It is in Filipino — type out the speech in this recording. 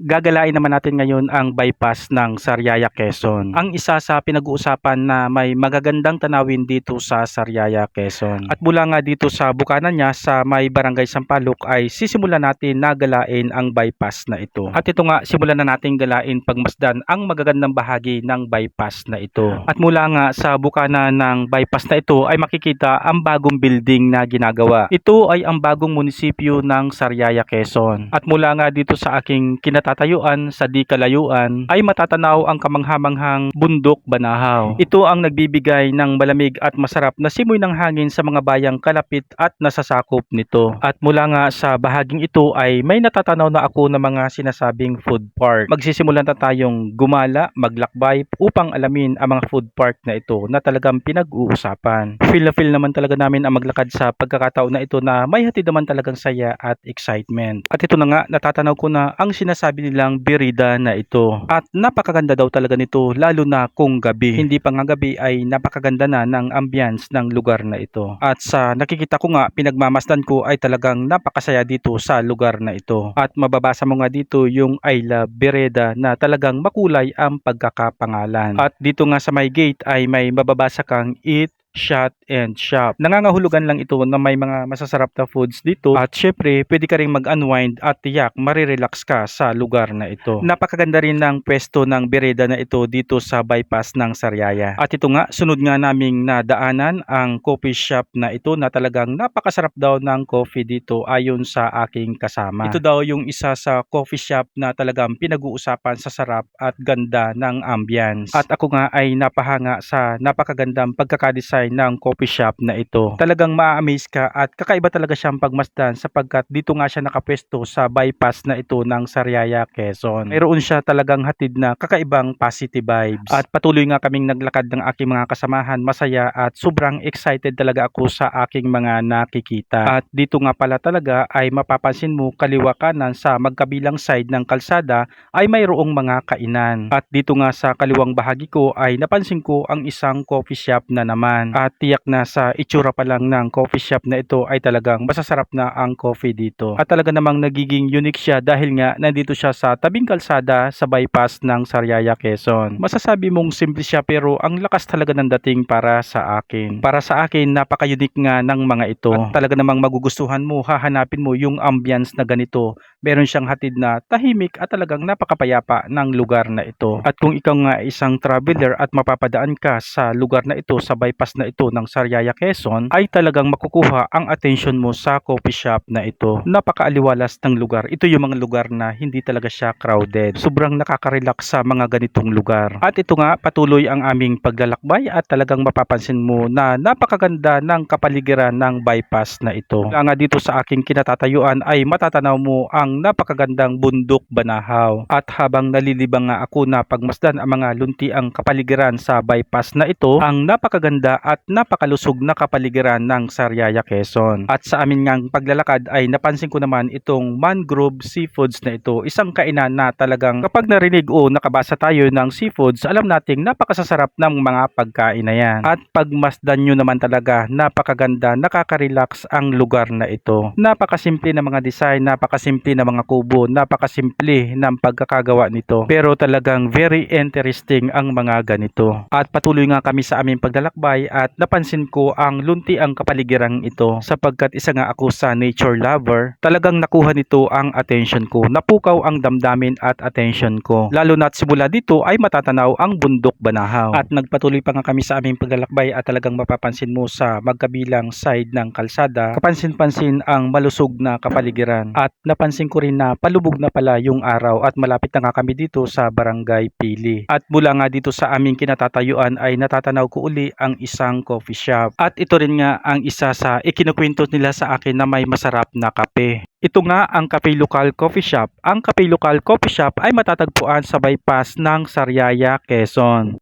Gagalain naman natin ngayon ang bypass ng Sariaya, Quezon. Ang isa sa pinag-uusapan na may magagandang tanawin dito sa Sariaya, Quezon. At mula nga dito sa bukana niya sa may Barangay Sampaloc ay sisimulan natin na galain ang bypass na ito. At ito nga, simulan na natin galain pagmasdan ang magagandang bahagi ng bypass na ito. At mula nga sa bukana ng bypass na ito ay makikita ang bagong building na ginagawa. Ito ay ang bagong munisipyo ng Sariaya, Quezon. At mula nga dito sa aking kinatatayuan sa di kalayuan ay matatanaw ang kamanghamanghang bundok Banahaw. Ito ang nagbibigay ng malamig at masarap na simoy ng hangin sa mga bayang kalapit at nasasakop nito. At mula nga sa bahaging ito ay may natatanaw na ako ng mga sinasabing food park. Magsisimulan na tayong gumala, maglakbay upang alamin ang mga food park na ito na talagang pinag-uusapan. Feel na feel naman talaga namin ang maglakad sa pagkakataon na ito na may hatid naman talagang saya at excitement. At ito na nga, natatanaw ko na ang sinasabi nilang birida na ito. At napakaganda daw talaga nito lalo na kung gabi. Hindi pa nga gabi ay napakaganda na ng ambience ng lugar na ito. At sa nakikita ko nga, pinagmamasdan ko ay talagang napakasaya dito sa lugar na ito. At mababasa mo nga dito yung I love Bireda na talagang makulay ang pagkakapangalan. At dito nga sa may gate ay may mababasa kang eat, shot and shop. Nangangahulugan lang ito na may mga masasarap na foods dito at syempre pwede ka rin mag-unwind at tiyak marirelax ka sa lugar na ito. Napakaganda rin ng pwesto ng Bireda na ito dito sa bypass ng Sariaya. At ito nga, sunod nga naming nadaanan ang coffee shop na ito na talagang napakasarap daw ng coffee dito ayon sa aking kasama. Ito daw yung isa sa coffee shop na talagang pinag-uusapan sa sarap at ganda ng ambience. At ako nga ay napahanga sa napakagandang pagkakadesign ng coffee shop na ito. Talagang ma-amaze ka at kakaiba talaga siyang pagmasdan sapagkat dito nga siya nakapwesto sa bypass na ito ng Sariaya, Quezon. Mayroon siya talagang hatid na kakaibang positive vibes. At patuloy nga kaming naglakad ng aking mga kasamahan, masaya at sobrang excited talaga ako sa aking mga nakikita. At dito nga pala talaga ay mapapansin mo kaliwa kanan sa magkabilang side ng kalsada ay mayroong mga kainan. At dito nga sa kaliwang bahagi ko ay napansin ko ang isang coffee shop na naman. At tiyak na sa itsura pa lang ng coffee shop na ito ay talagang masasarap na ang coffee dito. At talaga namang nagiging unique siya dahil nga nandito siya sa tabing kalsada sa bypass ng Sariaya, Quezon. Masasabi mong simple siya pero ang lakas talaga ng dating para sa akin. Para sa akin, napaka-unique nga ng mga ito. At talaga namang magugustuhan mo, hahanapin mo yung ambience na ganito. Meron siyang hatid na tahimik at talagang napakapayapa ng lugar na ito. At kung ikaw nga isang traveler at mapapadaan ka sa lugar na ito, sa bypass na ito ng Sariaya, Quezon, ay talagang makukuha ang attention mo sa coffee shop na ito. Napakaaliwalas ng lugar. Ito yung mga lugar na hindi talaga siya crowded. Sobrang nakaka-relax sa mga ganitong lugar. At ito nga, patuloy ang aming paglalakbay at talagang mapapansin mo na napakaganda ng kapaligiran ng bypass na ito. Kaya nga dito sa aking kinatatayuan ay matatanaw mo ang napakagandang bundok Banahaw. At habang nalilibang nga ako na pagmasdan ang mga luntiang kapaligiran sa bypass na ito, ang napakaganda at napakalusog na kapaligiran ng Sariaya, Quezon. At sa amin ngang paglalakad ay napansin ko naman itong Mangrove Seafoods na ito, isang kainan na talagang kapag narinig o nakabasa tayo ng seafoods, alam nating napakasasarap ng mga pagkain na yan. At pagmasdan nyo naman talaga, napakaganda, nakaka-relax ang lugar na ito. Napakasimple ng mga design, napakasimple ng mga kubo, napakasimple ng pagkakagawa nito. Pero talagang very interesting ang mga ganito. At patuloy nga kami sa aming paglalakbay at napansin ko ang lunti ang kapaligirang ito sapagkat isa nga ako sa nature lover. Talagang nakuha nito ang attention ko. Napukaw ang damdamin at attention ko. Lalo na't simula dito ay matatanaw ang bundok Banahaw. At nagpatuloy pa nga kami sa aming paglalakbay at talagang mapapansin mo sa magkabilang side ng kalsada, kapansin-pansin ang malusog na kapaligiran. At napansin ko rin na palubog na pala yung araw at malapit na nga kami dito sa Barangay Pili. At mula nga dito sa aming kinatatayuan ay natatanaw ko uli ang isang coffee shop. At ito rin nga ang isa sa ikinukwento nila sa akin na may masarap na kape. Ito nga ang Cafe Local Coffee Shop. Ang Cafe Local Coffee Shop ay matatagpuan sa bypass ng Sariaya, Quezon.